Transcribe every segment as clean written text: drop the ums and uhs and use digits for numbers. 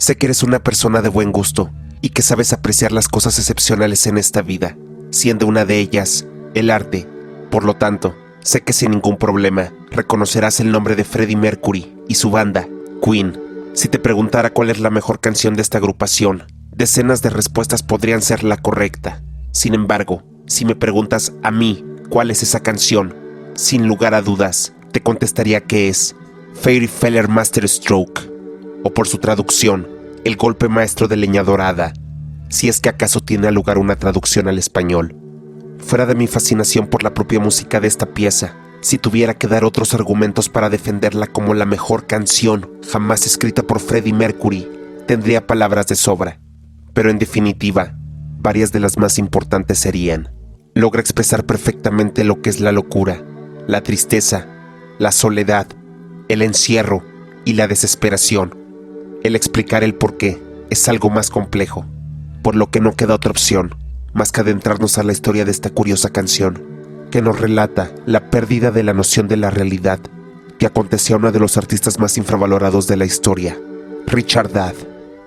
Sé que eres una persona de buen gusto y que sabes apreciar las cosas excepcionales en esta vida, siendo una de ellas el arte. Por lo tanto, sé que sin ningún problema reconocerás el nombre de Freddie Mercury y su banda, Queen. Si te preguntara cuál es la mejor canción de esta agrupación, decenas de respuestas podrían ser la correcta. Sin embargo, si me preguntas a mí cuál es esa canción, sin lugar a dudas, te contestaría que es Fairy Feller Masterstroke, o por su traducción, el golpe maestro de leña dorada, si es que acaso tiene lugar una traducción al español. Fuera de mi fascinación por la propia música de esta pieza, si tuviera que dar otros argumentos para defenderla como la mejor canción jamás escrita por Freddie Mercury, tendría palabras de sobra. Pero en definitiva, varias de las más importantes serían: logra expresar perfectamente lo que es la locura, la tristeza, la soledad, el encierro y la desesperación. El explicar el porqué es algo más complejo, por lo que no queda otra opción más que adentrarnos a la historia de esta curiosa canción, que nos relata la pérdida de la noción de la realidad que aconteció a uno de los artistas más infravalorados de la historia, Richard Dadd,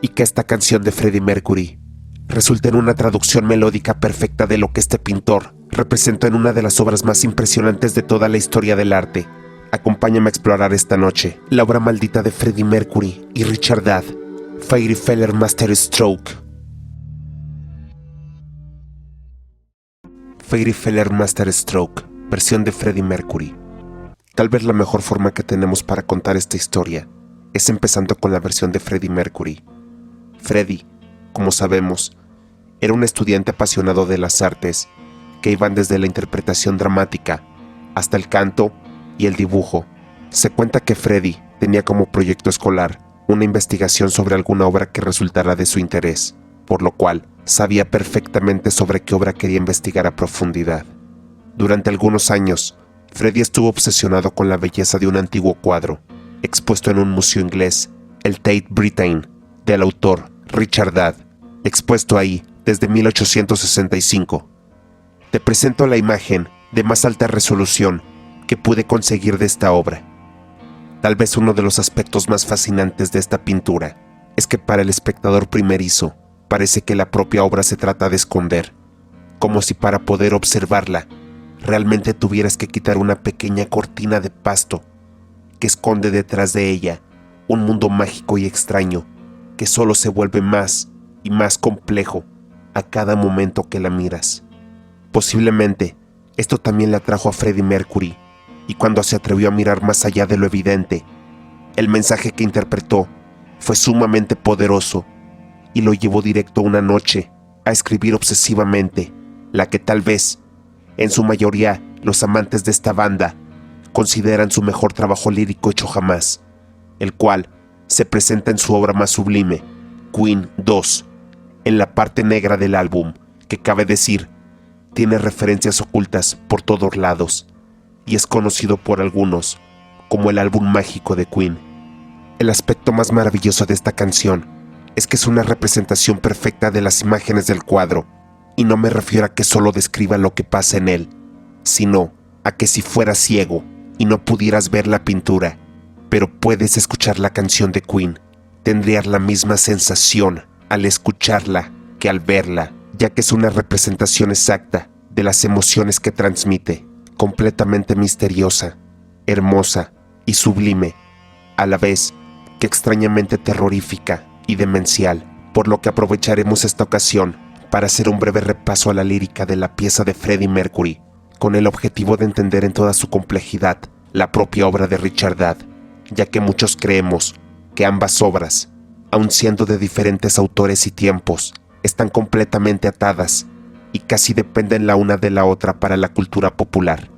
y que esta canción de Freddie Mercury resulta en una traducción melódica perfecta de lo que este pintor representó en una de las obras más impresionantes de toda la historia del arte. Acompáñame a explorar esta noche la obra maldita de Freddie Mercury y Richard Dadd, Fairy Feller Masterstroke. Fairy Feller Masterstroke, versión de Freddie Mercury. Tal vez la mejor forma que tenemos para contar esta historia es empezando con la versión de Freddie Mercury. Freddie, como sabemos, era un estudiante apasionado de las artes que iban desde la interpretación dramática hasta el canto y el dibujo. Se cuenta que Freddie tenía como proyecto escolar una investigación sobre alguna obra que resultara de su interés, por lo cual sabía perfectamente sobre qué obra quería investigar a profundidad. Durante algunos años, Freddie estuvo obsesionado con la belleza de un antiguo cuadro, expuesto en un museo inglés, el Tate Britain, del autor Richard Dadd, expuesto ahí desde 1865. Te presento la imagen de más alta resolución que pude conseguir de esta obra. Tal vez uno de los aspectos más fascinantes de esta pintura es que para el espectador primerizo parece que la propia obra se trata de esconder, como si para poder observarla realmente tuvieras que quitar una pequeña cortina de pasto que esconde detrás de ella un mundo mágico y extraño que solo se vuelve más y más complejo a cada momento que la miras. Posiblemente esto también le atrajo a Freddie Mercury, y cuando se atrevió a mirar más allá de lo evidente, el mensaje que interpretó fue sumamente poderoso y lo llevó directo una noche a escribir obsesivamente la que tal vez, en su mayoría, los amantes de esta banda consideran su mejor trabajo lírico hecho jamás, el cual se presenta en su obra más sublime, Queen II, en la parte negra del álbum, que cabe decir, tiene referencias ocultas por todos lados, y es conocido por algunos como el álbum mágico de Queen. El aspecto más maravilloso de esta canción es que es una representación perfecta de las imágenes del cuadro, y no me refiero a que solo describa lo que pasa en él, sino a que si fueras ciego y no pudieras ver la pintura, pero puedes escuchar la canción de Queen, tendrías la misma sensación al escucharla que al verla, ya que es una representación exacta de las emociones que transmite, completamente misteriosa, hermosa y sublime, a la vez que extrañamente terrorífica y demencial, por lo que aprovecharemos esta ocasión para hacer un breve repaso a la lírica de la pieza de Freddie Mercury, con el objetivo de entender en toda su complejidad la propia obra de Richard Dadd, ya que muchos creemos que ambas obras, aun siendo de diferentes autores y tiempos, están completamente atadas y casi dependen la una de la otra para la cultura popular.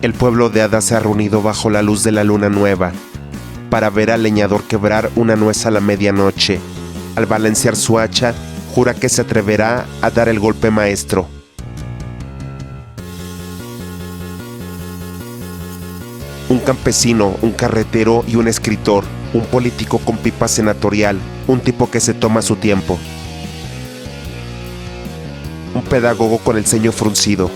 El pueblo de Ada se ha reunido bajo la luz de la luna nueva para ver al leñador quebrar una nuez a la medianoche. Al balancear su hacha, jura que se atreverá a dar el golpe maestro. Un campesino, un carretero y un escritor, un político con pipa senatorial, un tipo que se toma su tiempo. Un pedagogo con el ceño fruncido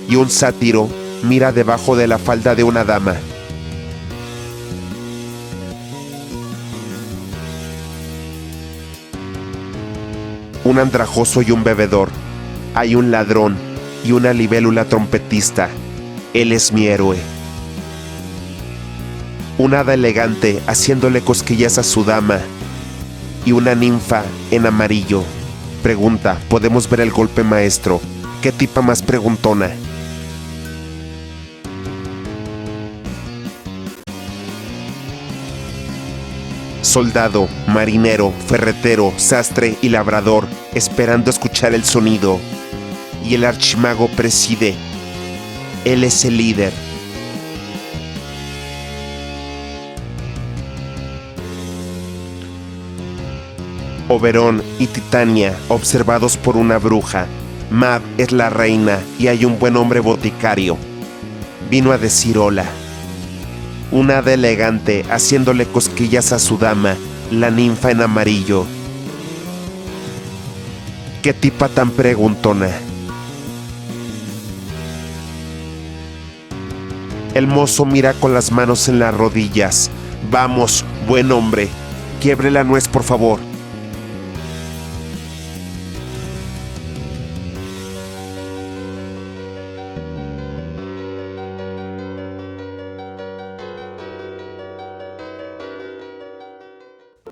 y un sátiro mira debajo de la falda de una dama. un andrajoso y un bebedor. Hay un ladrón y una libélula trompetista. Él es mi héroe. Un hada elegante haciéndole cosquillas a su dama. Y una ninfa en amarillo. Pregunta, ¿podemos ver el golpe maestro? ¿Qué tipa más preguntona? Soldado, marinero, ferretero, sastre y labrador, esperando escuchar el sonido. Y el archimago preside. Él es el líder. Oberón y Titania, observados por una bruja. Mab es la reina y hay un buen hombre boticario. Vino a decir hola. Un hada elegante haciéndole cosquillas a su dama, la ninfa en amarillo. ¡Qué tipa tan preguntona! El mozo mira con las manos en las rodillas. Vamos, buen hombre, quiebre la nuez, por favor.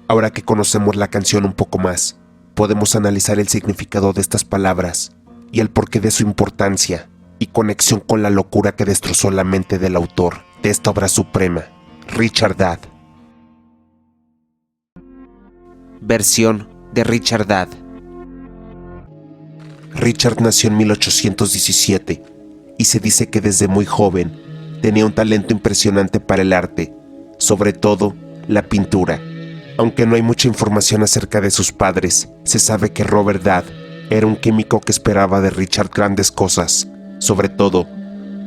Ahora que conocemos la canción un poco más, podemos analizar el significado de estas palabras y el porqué de su importancia y conexión con la locura que destrozó la mente del autor de esta obra suprema, Richard Dad. Versión de Richard Dad. Richard nació en 1817 y se dice que desde muy joven tenía un talento impresionante para el arte, sobre todo la pintura. Aunque no hay mucha información acerca de sus padres, se sabe que Robert Dad era un químico que esperaba de Richard grandes cosas, sobre todo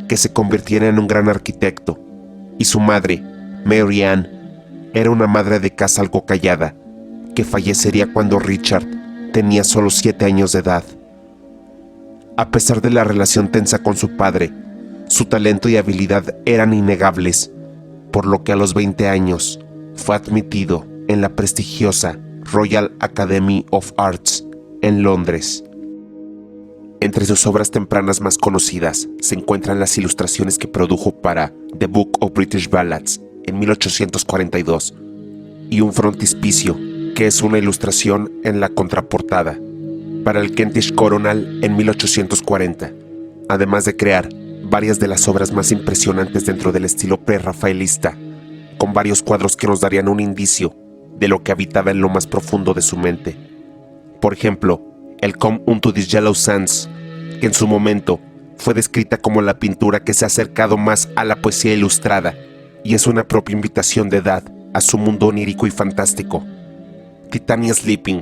que se convirtiera en un gran arquitecto, y su madre, Mary Ann, era una madre de casa algo callada, que fallecería cuando Richard tenía solo 7 años de edad. A pesar de la relación tensa con su padre, su talento y habilidad eran innegables, por lo que a los 20 años fue admitido en la prestigiosa Royal Academy of Arts en Londres. Entre sus obras tempranas más conocidas se encuentran las ilustraciones que produjo para The Book of British Ballads en 1842 y un frontispicio, que es una ilustración en la contraportada, para el Kentish Coronal en 1840, además de crear varias de las obras más impresionantes dentro del estilo prerrafaelista, con varios cuadros que nos darían un indicio de lo que habitaba en lo más profundo de su mente. Por ejemplo, el Come Unto These Yellow Sands, que en su momento fue descrita como la pintura que se ha acercado más a la poesía ilustrada, y es una propia invitación de Dad a su mundo onírico y fantástico. Titania Sleeping,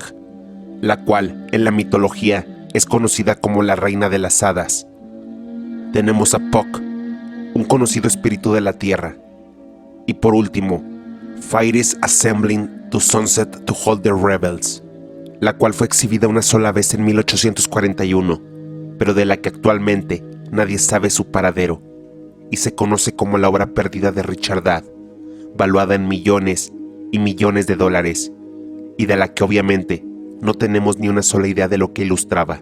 la cual en la mitología es conocida como la reina de las hadas. Tenemos a Puck, un conocido espíritu de la tierra. Y por último, Fire is Assembling to Sunset to Hold the Rebels, la cual fue exhibida una sola vez en 1841, pero de la que actualmente nadie sabe su paradero, y se conoce como la obra perdida de Richard Dad, valuada en millones y millones de dólares, y de la que obviamente no tenemos ni una sola idea de lo que ilustraba.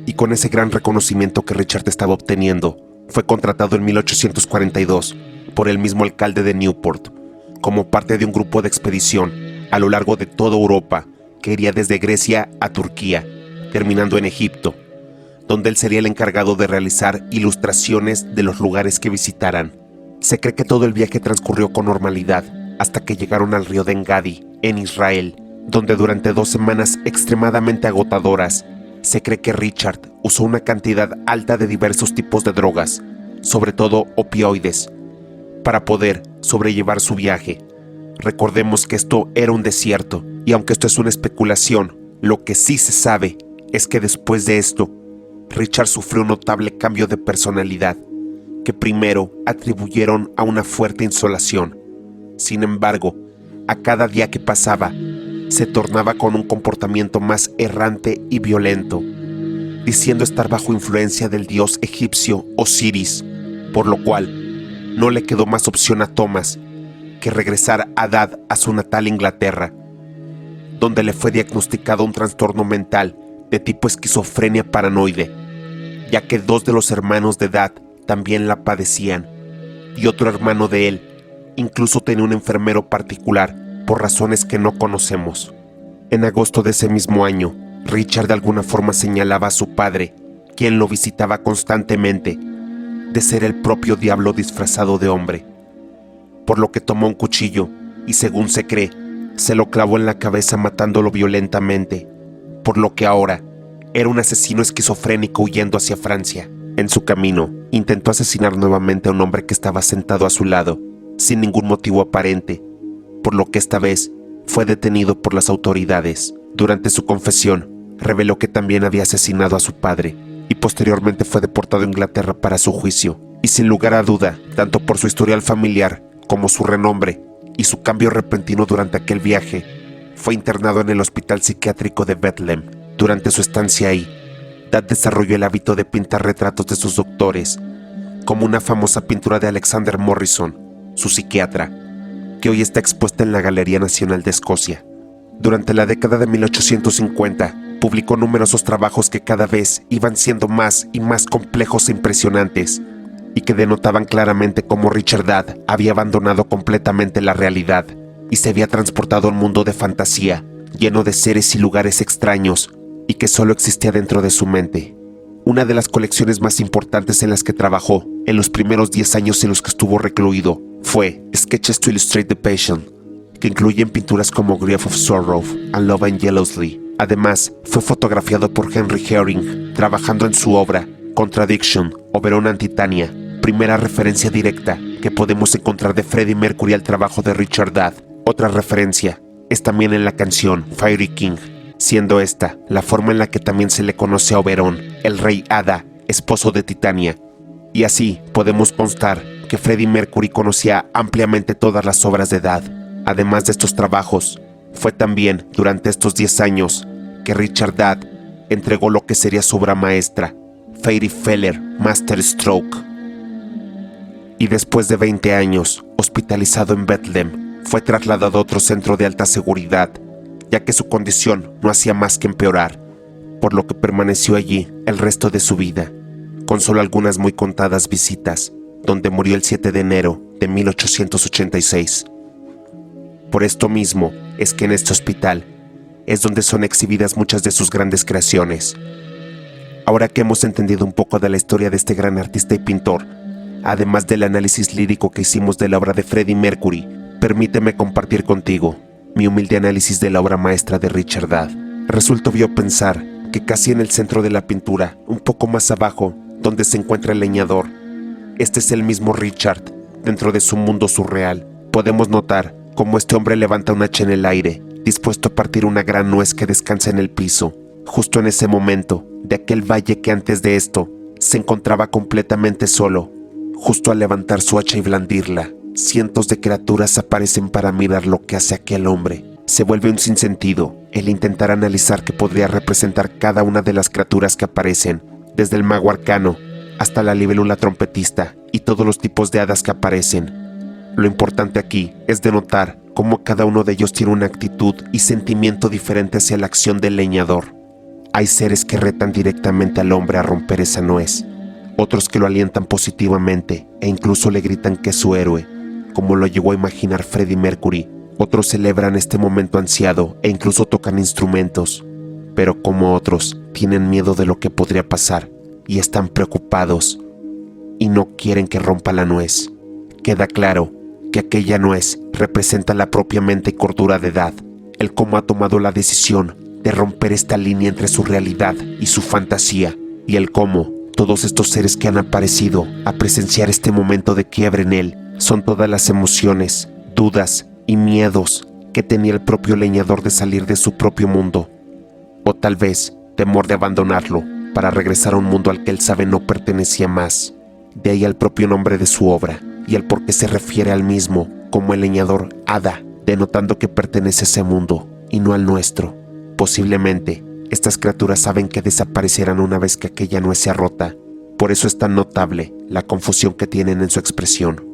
Y con ese gran reconocimiento que Richard estaba obteniendo, fue contratado en 1842 por el mismo alcalde de Newport, como parte de un grupo de expedición a lo largo de toda Europa, que iría desde Grecia a Turquía, terminando en Egipto, donde él sería el encargado de realizar ilustraciones de los lugares que visitaran. Se cree que todo el viaje transcurrió con normalidad, hasta que llegaron al río de Engadi, en Israel, donde durante 2 semanas extremadamente agotadoras, se cree que Richard usó una cantidad alta de diversos tipos de drogas, sobre todo opioides, para poder sobrellevar su viaje. Recordemos que esto era un desierto, y aunque esto es una especulación, lo que sí se sabe es que después de esto, Richard sufrió un notable cambio de personalidad, que primero atribuyeron a una fuerte insolación. Sin embargo, a cada día que pasaba, se tornaba con un comportamiento más errante y violento, diciendo estar bajo influencia del dios egipcio Osiris, por lo cual no le quedó más opción a Thomas que regresar a Dad a su natal Inglaterra, donde le fue diagnosticado un trastorno mental de tipo esquizofrenia paranoide, ya que 2 de los hermanos de Dad también la padecían, y otro hermano de él incluso tenía un enfermero particular por razones que no conocemos. En agosto de ese mismo año, Richard de alguna forma señalaba a su padre, quien lo visitaba constantemente, de ser el propio diablo disfrazado de hombre, por lo que tomó un cuchillo y, según se cree, se lo clavó en la cabeza matándolo violentamente, por lo que ahora era un asesino esquizofrénico huyendo hacia Francia. En su camino, intentó asesinar nuevamente a un hombre que estaba sentado a su lado, sin ningún motivo aparente, por lo que esta vez fue detenido por las autoridades. Durante su confesión, reveló que también había asesinado a su padre y posteriormente fue deportado a Inglaterra para su juicio. Y sin lugar a duda, tanto por su historial familiar como su renombre y su cambio repentino durante aquel viaje, fue internado en el hospital psiquiátrico de Bethlehem. Durante su estancia ahí, Dad desarrolló el hábito de pintar retratos de sus doctores, como una famosa pintura de Alexander Morrison, su psiquiatra, que hoy está expuesta en la Galería Nacional de Escocia. Durante la década de 1850, publicó numerosos trabajos que cada vez iban siendo más y más complejos e impresionantes, y que denotaban claramente cómo Richard Dad había abandonado completamente la realidad y se había transportado a un mundo de fantasía, lleno de seres y lugares extraños, y que solo existía dentro de su mente. Una de las colecciones más importantes en las que trabajó en los primeros 10 años en los que estuvo recluido fue Sketches to Illustrate the Passion, que incluyen pinturas como Grief of Sorrow and Love and Jealousy. Además, fue fotografiado por Henry Herring, trabajando en su obra Contradiction o Verona and Titania, primera referencia directa que podemos encontrar de Freddie Mercury al trabajo de Richard Dad. Otra referencia es también en la canción Fiery King, siendo esta la forma en la que también se le conoce a Oberon, el rey Hada, esposo de Titania. Y así podemos constar que Freddie Mercury conocía ampliamente todas las obras de Dad. Además de estos trabajos, fue también durante estos 10 años que Richard Dad entregó lo que sería su obra maestra, Fairy Feller Masterstroke. Y después de 20 años, hospitalizado en Bethlehem, fue trasladado a otro centro de alta seguridad, ya que su condición no hacía más que empeorar, por lo que permaneció allí el resto de su vida, con solo algunas muy contadas visitas, donde murió el 7 de enero de 1886. Por esto mismo es que en este hospital es donde son exhibidas muchas de sus grandes creaciones. Ahora que hemos entendido un poco de la historia de este gran artista y pintor, además del análisis lírico que hicimos de la obra de Freddie Mercury, permíteme compartir contigo mi humilde análisis de la obra maestra de Richard Dad. Resulta obvio pensar que casi en el centro de la pintura, un poco más abajo, donde se encuentra el leñador, este es el mismo Richard, dentro de su mundo surreal. Podemos notar cómo este hombre levanta un hacha en el aire, dispuesto a partir una gran nuez que descansa en el piso, justo en ese momento, de aquel valle que antes de esto se encontraba completamente solo. Justo al levantar su hacha y blandirla, cientos de criaturas aparecen para mirar lo que hace aquel hombre. Se vuelve un sinsentido el intentar analizar qué podría representar cada una de las criaturas que aparecen, desde el mago arcano hasta la libélula trompetista y todos los tipos de hadas que aparecen. Lo importante aquí es denotar cómo cada uno de ellos tiene una actitud y sentimiento diferente hacia la acción del leñador. Hay seres que retan directamente al hombre a romper esa nuez, otros que lo alientan positivamente e incluso le gritan que es su héroe, como lo llegó a imaginar Freddie Mercury. Otros celebran este momento ansiado e incluso tocan instrumentos, pero como otros tienen miedo de lo que podría pasar y están preocupados y no quieren que rompa la nuez. Queda claro que aquella nuez representa la propia mente y cordura de Dad, el cómo ha tomado la decisión de romper esta línea entre su realidad y su fantasía, y el cómo todos estos seres que han aparecido a presenciar este momento de quiebre en él son todas las emociones, dudas y miedos que tenía el propio leñador de salir de su propio mundo, o tal vez temor de abandonarlo para regresar a un mundo al que él sabe no pertenecía más. De ahí el propio nombre de su obra y el por qué se refiere al mismo como el leñador Hada, denotando que pertenece a ese mundo y no al nuestro. Posiblemente estas criaturas saben que desaparecerán una vez que aquella nuez sea rota. Por eso es tan notable la confusión que tienen en su expresión.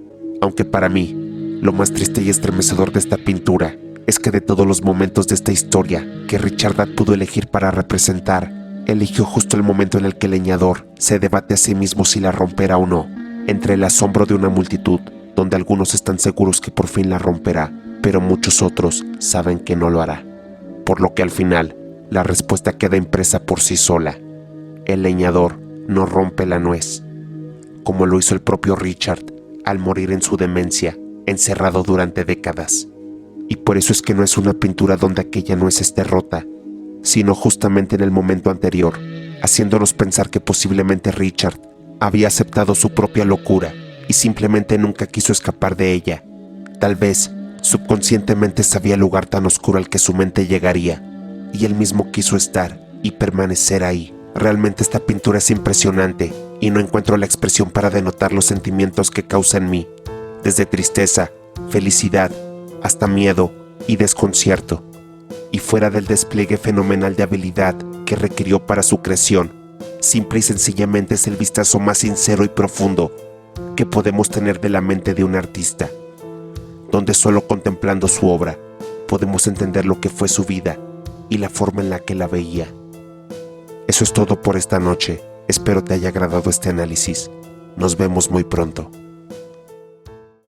Aunque para mí, lo más triste y estremecedor de esta pintura es que de todos los momentos de esta historia que Richard Dad pudo elegir para representar, Eligió justo el momento en el que el leñador se debate a sí mismo si la romperá o no, entre el asombro de una multitud, donde algunos están seguros que por fin la romperá, pero muchos otros saben que no lo hará. Por lo que al final, la respuesta queda impresa por sí sola. El leñador no rompe la nuez, como lo hizo el propio Richard al morir en su demencia, encerrado durante décadas. Y por eso es que no es una pintura donde aquella nuez esté rota, sino justamente en el momento anterior, haciéndonos pensar que posiblemente Richard había aceptado su propia locura y simplemente nunca quiso escapar de ella. Tal vez subconscientemente sabía el lugar tan oscuro al que su mente llegaría, y él mismo quiso estar y permanecer ahí. Realmente esta pintura es impresionante y no encuentro la expresión para denotar los sentimientos que causa en mí, desde tristeza, felicidad, hasta miedo y desconcierto. Y fuera del despliegue fenomenal de habilidad que requirió para su creación, simple y sencillamente es el vistazo más sincero y profundo que podemos tener de la mente de un artista, donde solo contemplando su obra podemos entender lo que fue su vida y la forma en la que la veía. Eso es todo por esta noche. Espero te haya agradado este análisis. Nos vemos muy pronto.